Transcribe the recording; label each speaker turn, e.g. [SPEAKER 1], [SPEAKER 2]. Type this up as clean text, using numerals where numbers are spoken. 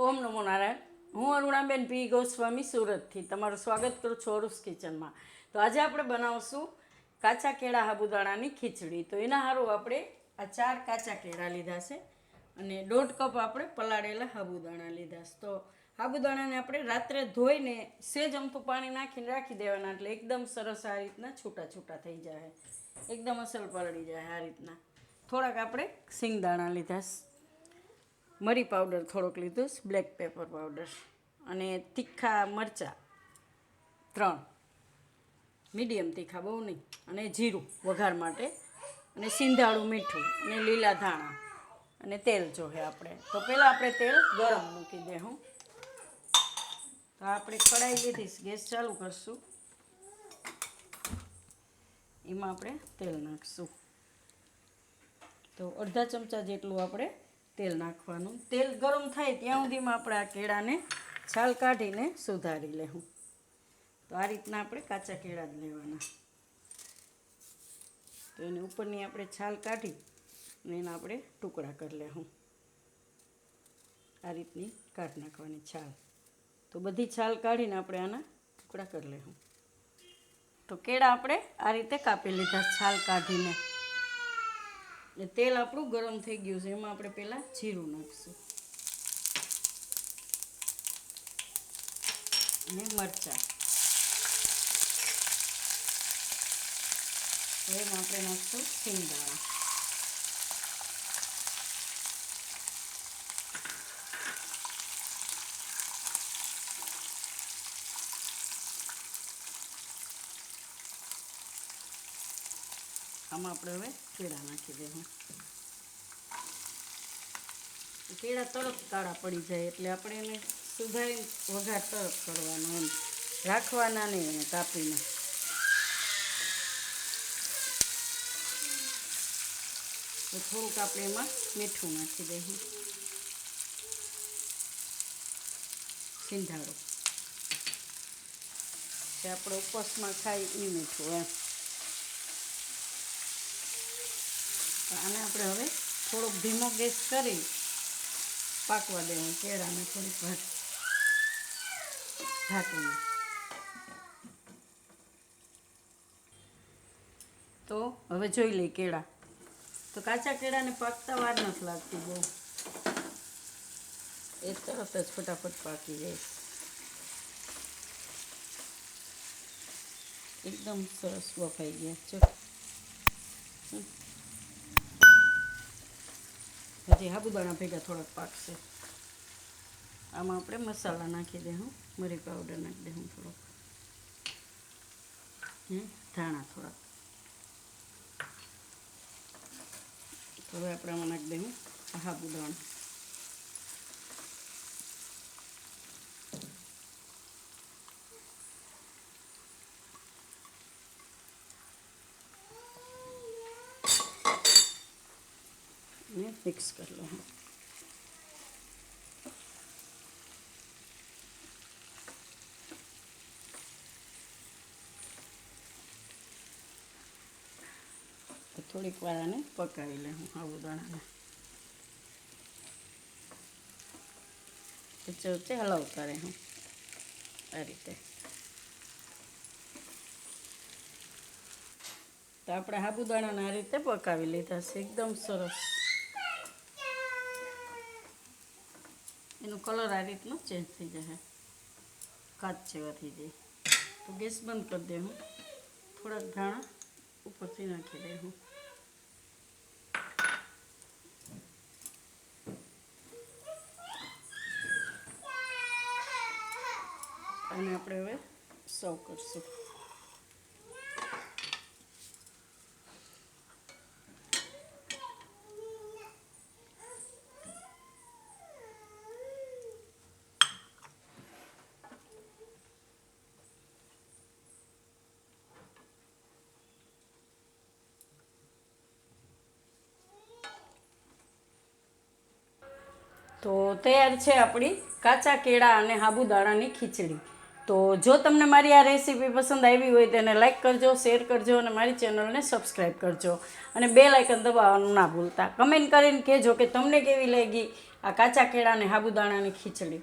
[SPEAKER 1] ઓમ નમો નારાયણ. હું અરુણાબેન પી ગોસ્વામી સુરતથી તમારું સ્વાગત કરું છું અરુસ કિચનમાં. તો આજે આપણે બનાવશું કાચા કેળા સાબુદાણાની ખીચડી. તો એના સારું આપણે આ 4 કાચા કેળા લીધા છે અને 1.5 કપ આપણે પલાળેલા સાબુદાણા લીધા છે. તો સાબુદાણાને આપણે રાત્રે ધોઈને સેજ અમથું પાણી નાખીને રાખી દેવાના, એટલે એકદમ સરસ આ રીતના છૂટા છૂટા થઈ જાય, એકદમ અસલ પલળી જાય આ રીતના. થોડાક આપણે સિંગદાણા લીધા છે, મરી પાવડર થોડોક લીધો, બ્લેક પેપર પાવડર, અને તીખા મરચાં 3 મીડિયમ તીખા, બહુ નહીં, અને જીરું વઘાર માટે, અને સિંધાળું મીઠું, અને લીલા ધાણા, અને તેલ જોઈએ આપણે. તો પહેલાં આપણે તેલ ગરમ મૂકી દઉં. તો આપણે કઢાઈ લીધીશ, ગેસ ચાલુ કરશું, એમાં આપણે તેલ નાખીશું. તો અડધા ચમચા જેટલું આપણે તેલ નાખવાનું. તેલ ગરમ થાય ત્યાં સુધીમાં આપણે આ કેળાને છાલ કાઢીને સુધારી લેવું. તો આ રીતના આપણે કાચા કેળા જ લેવાના. તો એની ઉપરની આપણે છાલ કાઢી અને એના આપણે ટુકડા કરી લેવું. આ રીતની કાઢી નાખવાની છાલ. તો બધી છાલ કાઢીને આપણે આના ટુકડા કરી લેવું. તો કેળા આપણે આ રીતે કાપી લીધા છાલ કાઢીને. ને તેલ આપણું ગરમ થઈ ગયું છે, એમાં આપણે પહેલાં જીરું નાખીશું અને મરચાં. એમાં આપણે નાખીશું સિંગદાણા. આમાં આપણે હવે કેળા નાખી દઈશું. કેળા તરત કાળા પડી જાય એટલે આપણે એને સુધારી વઘાર તરત કરવાનો, એમ રાખવાના નહીં એને કાપીને. તો થોડુંક આપણે એમાં મીઠું નાખી દઈશું, સિંધાડું, કે આપણે ઉપવાસમાં ખાઈ એ મીઠું એમ. આને આપણે હવે થોડોક ધીમો ગેસ કરી પાકવા દેવું, કેળાને થોડીક વાર ઢાંકીને. તો હવે જોઈ લઈ કેળા. તો કાચા કેળાને પાકતા વાર નથી લાગતી બહુ, એ તરત જ ફટાફટ પાકી જાય, એકદમ સરસ બફાઈ ગયા. જો હજી સાબુદાણા ભેગા થોડાક પાકશે. આમાં આપણે મસાલા નાખી દઉં, મરી પાવડર નાખી દઉં થોડોક, ધાણા થોડાક. તો હવે આપણે આમાં નાખી દઉં સાબુદાણા. ને મિક્સ કરી લો. થોડીક વાર આને પકાવી લઉં સાબુદાણાને. વચ્ચે વચ્ચે હલાવતા રહું આ રીતે. તો આપણે સાબુદાણાને આ રીતે પકાવી લીધા છે, એકદમ સરસ. એનો કલર આ રીતનો ચેન્જ થઈ જાય, કાચ જેવા થઈ જાય. તો ગેસ બંધ કરી દે. હું થોડાક ધાણા ઉપરથી નાખી દે. હું અને આપણે હવે સર્વ કરશું. તો તૈયાર છે આપણી કાચા કેળા અને સાબુદાણાની ખીચડી. તો જો તમને મારી આ રેસીપી પસંદ આવી હોય તેને લાઇક કરજો, શેર કરજો, અને મારી ચેનલને સબસ્ક્રાઈબ કરજો, અને બેલ આઇકન દબાવવાનું ના ભૂલતા. કમેન્ટ કરીને કહેજો કે તમને કેવી લાગી આ કાચા કેળા અને સાબુદાણાની ખીચડી.